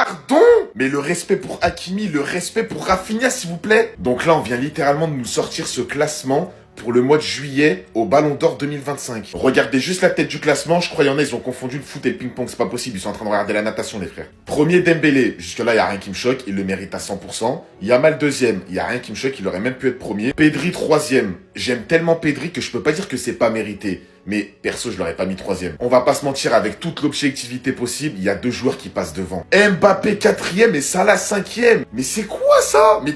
Pardon? Mais le respect pour Hakimi, le respect pour Rafinha, s'il vous plaît. Donc là, on vient littéralement de nous sortir ce classement pour le mois de juillet au Ballon d'Or 2025. Regardez juste la tête du classement, je crois qu'il y en a, ils ont confondu le foot et le ping-pong, c'est pas possible, ils sont en train de regarder la natation les frères. Premier Dembélé, jusque-là, il n'y a rien qui me choque, il le mérite à 100%. Yamal deuxième, il n'y a rien qui me choque, il aurait même pu être premier. Pedri troisième, j'aime tellement Pedri que je peux pas dire que c'est pas mérité. Mais perso, je l'aurais pas mis troisième. On va pas se mentir, avec toute l'objectivité possible, il y a deux joueurs qui passent devant. Mbappé quatrième et Salah cinquième. Mais c'est quoi ça? Mais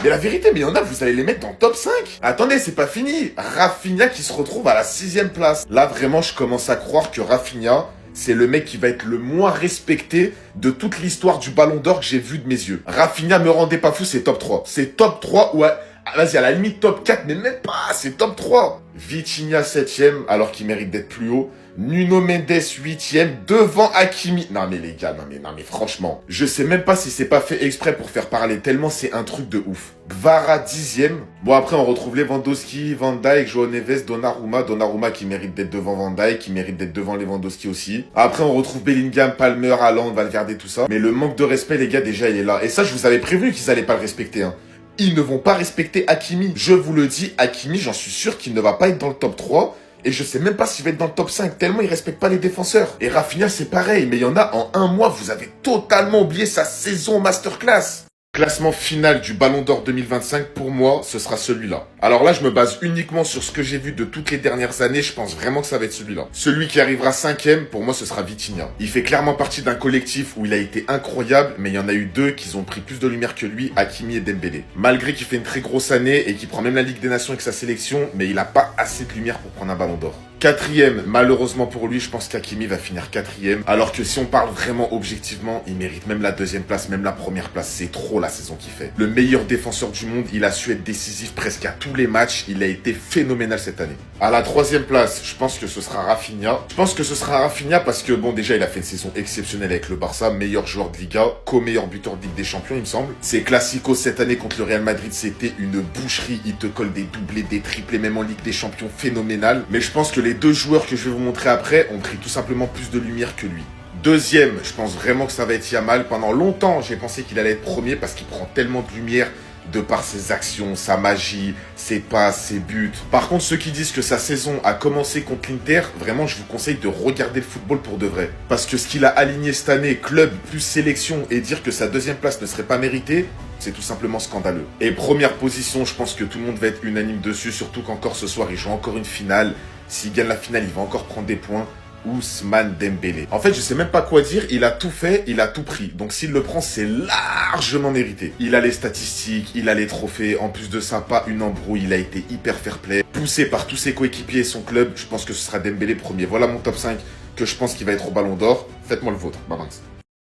la vérité, mais il y en a, vous allez les mettre dans le top 5. Attendez, c'est pas fini. Rafinha qui se retrouve à la 6e place. Là, vraiment, je commence à croire que Rafinha, c'est le mec qui va être le moins respecté de toute l'histoire du Ballon d'Or que j'ai vu de mes yeux. Rafinha, me rendez pas fou, c'est top 3. C'est top 3, ouais. Vas-y, à la limite top 4, mais même pas, c'est top 3. Vitinha 7ème, alors qu'il mérite d'être plus haut. Nuno Mendes 8ème, devant Hakimi. Non mais les gars, non mais franchement. Je sais même pas si c'est pas fait exprès pour faire parler, tellement c'est un truc de ouf. Kvara 10ème. Bon après on retrouve Lewandowski, Van Dijk, João Neves, Donnarumma qui mérite d'être devant Van Dijk, qui mérite d'être devant Lewandowski aussi. Après on retrouve Bellingham, Palmer, Haaland, Valverde, tout ça. Mais le manque de respect les gars déjà il est là. Et ça je vous avais prévenu qu'ils allaient pas le respecter hein. Ils ne vont pas respecter Hakimi. Je vous le dis, Hakimi, j'en suis sûr qu'il ne va pas être dans le top 3. Et je sais même pas s'il va être dans le top 5, tellement il respecte pas les défenseurs. Et Rafinha, c'est pareil, mais il y en a en un mois, vous avez totalement oublié sa saison masterclass. Classement final du Ballon d'Or 2025, pour moi, ce sera celui-là. Alors là, je me base uniquement sur ce que j'ai vu de toutes les dernières années. Je pense vraiment que ça va être celui-là. Celui qui arrivera 5ème, pour moi, ce sera Vitinha. Il fait clairement partie d'un collectif où il a été incroyable, mais il y en a eu deux qui ont pris plus de lumière que lui, Hakimi et Dembélé. Malgré qu'il fait une très grosse année et qu'il prend même la Ligue des Nations avec sa sélection, mais il a pas assez de lumière pour prendre un Ballon d'Or. 4ème, malheureusement pour lui, je pense qu'Hakimi va finir 4ème. Alors que si on parle vraiment objectivement, il mérite même la 2e place, même la 1re place. C'est trop la saison qu'il fait. Le meilleur défenseur du monde, il a su être décisif presque à tous les matchs. Il a été phénoménal cette année. À la 3e place, je pense que ce sera Rafinha. Je pense que ce sera Rafinha parce que bon, déjà, il a fait une saison exceptionnelle avec le Barça, meilleur joueur de Liga, co-meilleur buteur de Ligue des Champions, il me semble. Ses classicos cette année contre le Real Madrid, c'était une boucherie. Il te colle des doublés, des triplés, même en Ligue des Champions, phénoménal. Mais je pense que les deux joueurs que je vais vous montrer après ont pris tout simplement plus de lumière que lui. Deuxième, je pense vraiment que ça va être Yamal. Pendant longtemps, j'ai pensé qu'il allait être premier parce qu'il prend tellement de lumière de par ses actions, sa magie, ses passes, ses buts. Par contre, ceux qui disent que sa saison a commencé contre l'Inter, vraiment, je vous conseille de regarder le football pour de vrai. Parce que ce qu'il a aligné cette année, club plus sélection, et dire que sa 2e place ne serait pas méritée, c'est tout simplement scandaleux. Et première position, je pense que tout le monde va être unanime dessus, surtout qu'encore ce soir, il joue encore une finale. S'il gagne la finale, il va encore prendre des points. Ousmane Dembélé. En fait, je sais même pas quoi dire, il a tout fait, il a tout pris. Donc s'il le prend, c'est largement mérité. Il a les statistiques, il a les trophées, en plus de ça, pas une embrouille, il a été hyper fair play. Poussé par tous ses coéquipiers et son club, je pense que ce sera Dembélé premier. Voilà mon top 5 que je pense qu'il va être au Ballon d'Or. Faites-moi le vôtre, Babans.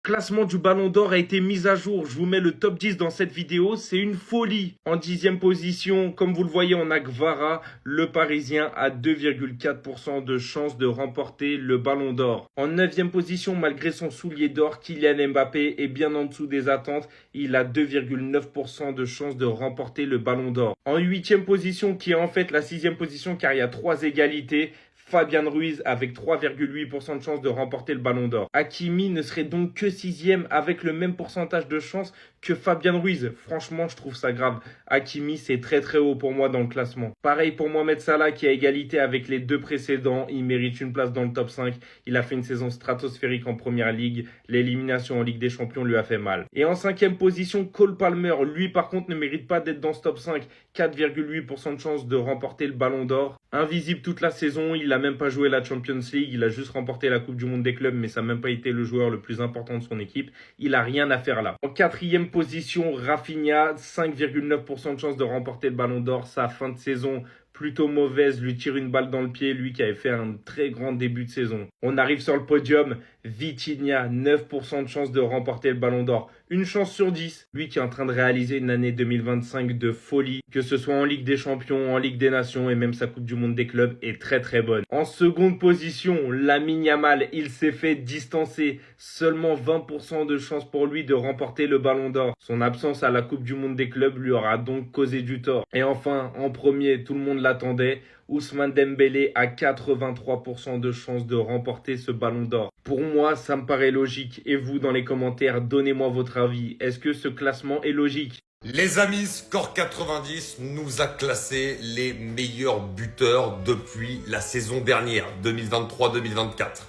Classement du Ballon d'Or a été mis à jour. Je vous mets le top 10 dans cette vidéo. C'est une folie. En 10e position, comme vous le voyez, on a Kvara, le Parisien, à 2,4% de chance de remporter le Ballon d'Or. En 9e position, malgré son soulier d'or, Kylian Mbappé est bien en dessous des attentes. Il a 2,9% de chance de remporter le Ballon d'Or. En 8e position, qui est en fait la 6e position car il y a 3 égalités, Fabian Ruiz avec 3,8% de chance de remporter le Ballon d'Or. Hakimi ne serait donc que 6e avec le même pourcentage de chance que Fabian Ruiz. Franchement, je trouve ça grave. Hakimi, c'est très très haut pour moi dans le classement. Pareil pour Mohamed Salah qui a égalité avec les deux précédents. Il mérite une place dans le top 5. Il a fait une saison stratosphérique en Première Ligue. L'élimination en Ligue des Champions lui a fait mal. Et en 5e position, Cole Palmer. Lui, par contre, ne mérite pas d'être dans ce top 5. 4,8% de chance de remporter le Ballon d'Or. Invisible toute la saison, il n'a même pas joué la Champions League, il a juste remporté la Coupe du Monde des clubs, mais ça n'a même pas été le joueur le plus important de son équipe. Il n'a rien à faire là. En 4e position, Rafinha, 5,9% de chance de remporter le Ballon d'Or. Sa fin de saison plutôt mauvaise, lui tire une balle dans le pied, lui qui avait fait un très grand début de saison. On arrive sur le podium, Vitinha, 9% de chance de remporter le Ballon d'Or. Une chance sur 10. Lui qui est en train de réaliser une année 2025 de folie, que ce soit en Ligue des Champions, en Ligue des Nations et même sa Coupe du Monde des clubs est très très bonne. En seconde position, Lamine Yamal, il s'est fait distancer. Seulement 20% de chance pour lui de remporter le Ballon d'Or. Son absence à la Coupe du Monde des clubs lui aura donc causé du tort. Et enfin, en premier, tout le monde l'attendait. Ousmane Dembélé a 83% de chances de remporter ce ballon d'or. Pour moi, ça me paraît logique. Et vous, dans les commentaires, donnez-moi votre avis. Est-ce que ce classement est logique ? Les amis, Score 90 nous a classé les meilleurs buteurs depuis la saison dernière, 2023-2024.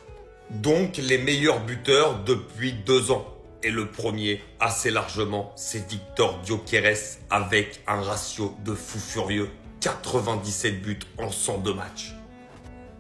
Donc les meilleurs buteurs depuis 2 ans. Et le premier, assez largement, c'est Victor Gyökeres avec un ratio de fou furieux. 97 buts en 102 matchs.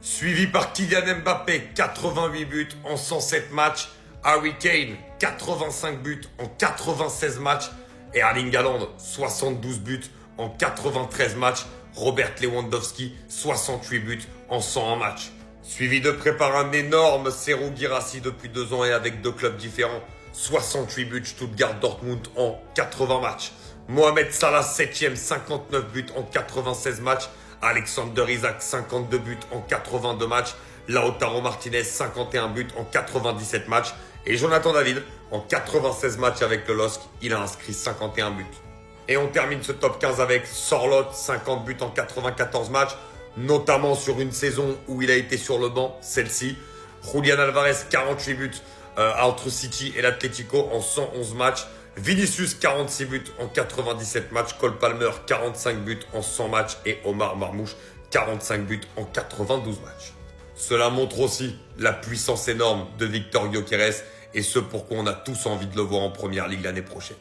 Suivi par Kylian Mbappé, 88 buts en 107 matchs. Harry Kane, 85 buts en 96 matchs. Et Erling Haaland, 72 buts en 93 matchs. Robert Lewandowski, 68 buts en 101 matchs. Suivi de près par un énorme Serhou Guirassy depuis 2 ans et avec 2 clubs différents. 68 buts Stuttgart-Dortmund en 80 matchs. Mohamed Salah 7ème, 59 buts en 96 matchs. Alexander Isak 52 buts en 82 matchs. Lautaro Martinez 51 buts en 97 matchs. Et Jonathan David en 96 matchs avec le LOSC, il a inscrit 51 buts. Et on termine ce top 15 avec Sorloth, 50 buts en 94 matchs, notamment sur une saison où il a été sur le banc, celle-ci. Julian Alvarez 48 buts entre City et l'Atlético en 111 matchs. Vinicius 46 buts en 97 matchs, Cole Palmer 45 buts en 100 matchs et Omar Marmouche 45 buts en 92 matchs. Cela montre aussi la puissance énorme de Victor Gyökeres et ce pourquoi on a tous envie de le voir en Première Ligue l'année prochaine.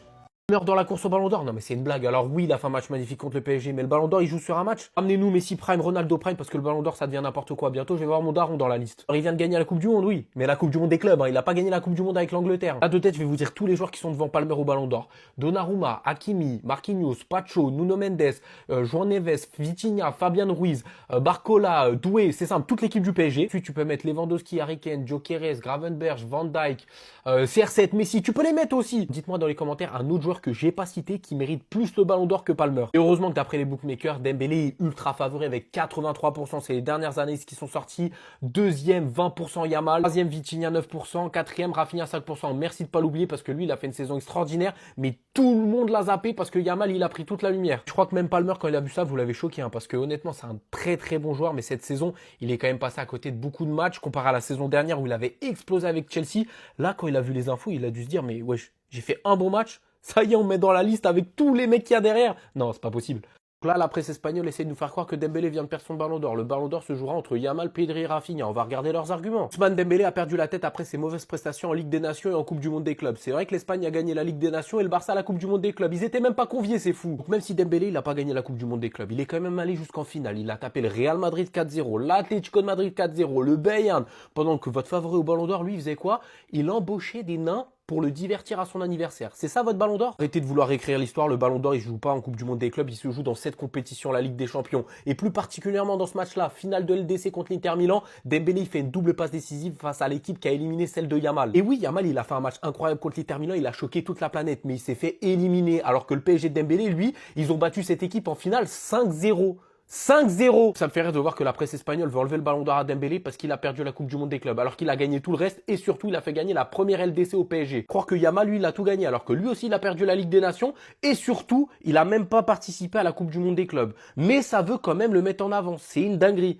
Meurt dans la course au Ballon d'Or. Non mais c'est une blague. Alors oui, il a fait un match magnifique contre le PSG, mais le Ballon d'Or il joue sur un match. Amenez-nous Messi Prime, Ronaldo Prime, parce que le Ballon d'Or ça devient n'importe quoi. Bientôt je vais voir mon daron dans la liste. Alors, il vient de gagner la Coupe du Monde, oui, mais la Coupe du Monde des clubs, hein. Il a pas gagné la Coupe du Monde avec l'Angleterre. Là de tête, je vais vous dire tous les joueurs qui sont devant Palmer au Ballon d'Or. Donnarumma, Hakimi, Marquinhos, Pacho, Nuno Mendes, João Neves, Vitinha, Fabian Ruiz, Barcola, Doué, c'est simple, toute l'équipe du PSG. Puis tu peux mettre Lewandowski, Harry Kane, Gyökeres, Gravenberch, Van Dijk, CR7, Messi, tu peux les mettre aussi. Dites-moi dans les commentaires un autre joueur que j'ai pas cité qui mérite plus le Ballon d'Or que Palmer. Et heureusement que d'après les bookmakers, Dembélé est ultra favori avec 83%. C'est les dernières années qui sont sorties. Deuxième, 20% Yamal. Troisième, Vitinha, 9%. Quatrième, Rafinha, 5%. Merci de pas l'oublier parce que lui, il a fait une saison extraordinaire. Mais tout le monde l'a zappé parce que Yamal, il a pris toute la lumière. Je crois que même Palmer, quand il a vu ça, vous l'avez choqué. Hein, parce que honnêtement, c'est un très très bon joueur. Mais cette saison, il est quand même passé à côté de beaucoup de matchs comparé à la saison dernière où il avait explosé avec Chelsea. Là, quand il a vu les infos, il a dû se dire, mais wesh, j'ai fait un bon match. Ça y est, on met dans la liste avec tous les mecs qu'il y a derrière. Non, c'est pas possible. Donc là, la presse espagnole essaie de nous faire croire que Dembélé vient de perdre son Ballon d'Or. Le Ballon d'Or se jouera entre Yamal, Pedri et Rafinha. On va regarder leurs arguments. Ousmane Dembélé a perdu la tête après ses mauvaises prestations en Ligue des Nations et en Coupe du Monde des clubs. C'est vrai que l'Espagne a gagné la Ligue des Nations et le Barça la Coupe du Monde des clubs. Ils étaient même pas conviés, c'est fou. Donc même si Dembélé, il a pas gagné la Coupe du Monde des clubs, il est quand même allé jusqu'en finale. Il a tapé le Real Madrid 4-0, l'Atlético de Madrid 4-0, le Bayern. Pendant que votre favori au Ballon d'Or, lui, il faisait quoi? Il embauchait des nains pour le divertir à son anniversaire. C'est ça votre Ballon d'Or? Arrêtez de vouloir écrire l'histoire, le Ballon d'Or il se joue pas en Coupe du Monde des clubs, il se joue dans cette compétition, la Ligue des Champions. Et plus particulièrement dans ce match-là, finale de LDC contre l'Inter Milan, Dembélé il fait une double passe décisive face à l'équipe qui a éliminé celle de Yamal. Et oui, Yamal il a fait un match incroyable contre l'Inter Milan, il a choqué toute la planète, mais il s'est fait éliminer. Alors que le PSG de Dembélé, lui, ils ont battu cette équipe en finale 5-0. 5-0. Ça me fait rire de voir que la presse espagnole veut enlever le Ballon d'Or à Dembélé parce qu'il a perdu la Coupe du Monde des clubs, alors qu'il a gagné tout le reste et surtout il a fait gagner la première LDC au PSG. Croire que Yamal lui il a tout gagné alors que lui aussi il a perdu la Ligue des Nations et surtout il a même pas participé à la Coupe du Monde des clubs. Mais ça veut quand même le mettre en avant, c'est une dinguerie.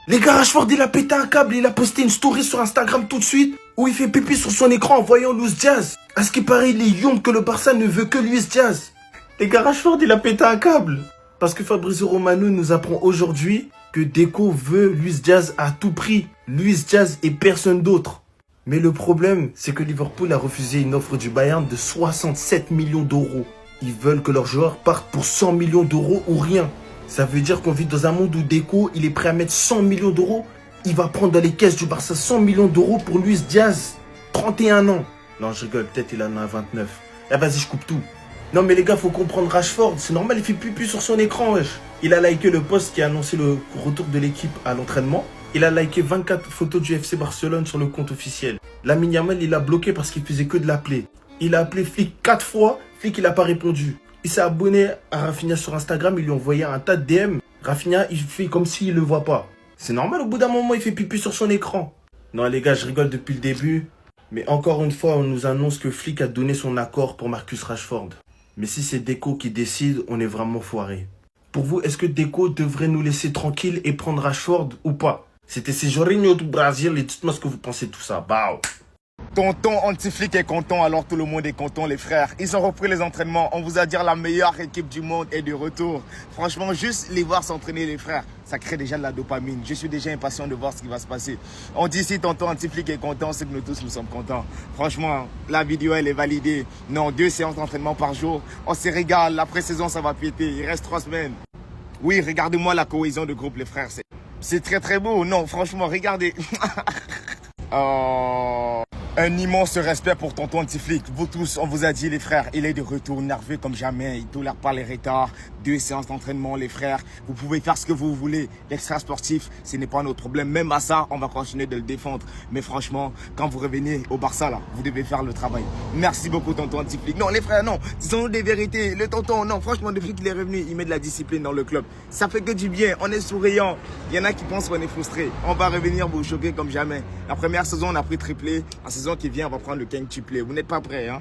Les gars, Rashford il a pété un câble, il a posté une story sur Instagram tout de suite où il fait pipi sur son écran en voyant Luis Diaz. À ce qui paraît, il est young que le Barça ne veut que Luis Diaz. Les gars, Rashford il a pété un câble. Parce que Fabrizio Romano nous apprend aujourd'hui que Deco veut Luis Diaz à tout prix. Luis Diaz et personne d'autre. Mais le problème, c'est que Liverpool a refusé une offre du Bayern de 67 millions d'euros. Ils veulent que leurs joueurs partent pour 100 millions d'euros ou rien. Ça veut dire qu'on vit dans un monde où Deco, il est prêt à mettre 100 millions d'euros. Il va prendre dans les caisses du Barça 100 millions d'euros pour Luis Diaz. 31 ans. Non, je rigole, peut-être il en a 29. Eh, vas-y, je coupe tout. Non mais les gars, faut comprendre Rashford, c'est normal, il fait pipi sur son écran, wesh. Il a liké le post qui a annoncé le retour de l'équipe à l'entraînement. Il a liké 24 photos du FC Barcelone sur le compte officiel. Lamine Yamal, il a bloqué parce qu'il faisait que de l'appeler. Il a appelé Flick 4 fois, Flick il a pas répondu. Il s'est abonné à Rafinha sur Instagram, il lui a envoyé un tas de DM. Rafinha, il fait comme s'il le voit pas. C'est normal, au bout d'un moment, il fait pipi sur son écran. Non les gars, je rigole depuis le début. Mais encore une fois, on nous annonce que Flick a donné son accord pour Marcus Rashford. Mais si c'est Deco qui décide, on est vraiment foiré. Pour vous, est-ce que Deco devrait nous laisser tranquille et prendre Rashford ou pas? C'était Jorginho du Brésil et dites-moi ce que vous pensez de tout ça. Bao. Tonton Antiflic est content, alors tout le monde est content, les frères. Ils ont repris les entraînements. On vous a dit la meilleure équipe du monde est de retour. Franchement, juste les voir s'entraîner, les frères, ça crée déjà de la dopamine. Je suis déjà impatient de voir ce qui va se passer. On dit si Tonton Antiflic est content, c'est que nous tous nous sommes contents. Franchement, la vidéo, elle est validée. Non, 2 séances d'entraînement par jour. On se régale. La pré-saison, ça va péter. Il reste 3 semaines. Oui, regardez-moi la cohésion de groupe, les frères. C'est très très beau. Non, franchement, regardez. Un immense respect pour Tonton Antiflic. Vous tous, on vous a dit, les frères, il est de retour, nerveux comme jamais. Il ne tolère pas les retards. 2 séances d'entraînement, les frères. Vous pouvez faire ce que vous voulez. L'extra sportif, ce n'est pas notre problème. Même à ça, on va continuer de le défendre. Mais franchement, quand vous revenez au Barça, là, vous devez faire le travail. Merci beaucoup, Tonton Antiflic. Non, les frères, non. Disons-nous des vérités. Le tonton, non. Franchement, depuis qu'il est revenu, il met de la discipline dans le club. Ça fait que du bien. On est souriant. Il y en a qui pensent qu'on est frustré. On va revenir vous choquer comme jamais. La première saison, on a pris triplé. La saison qui vient, on va prendre le quintuplé. Vous n'êtes pas prêts, hein?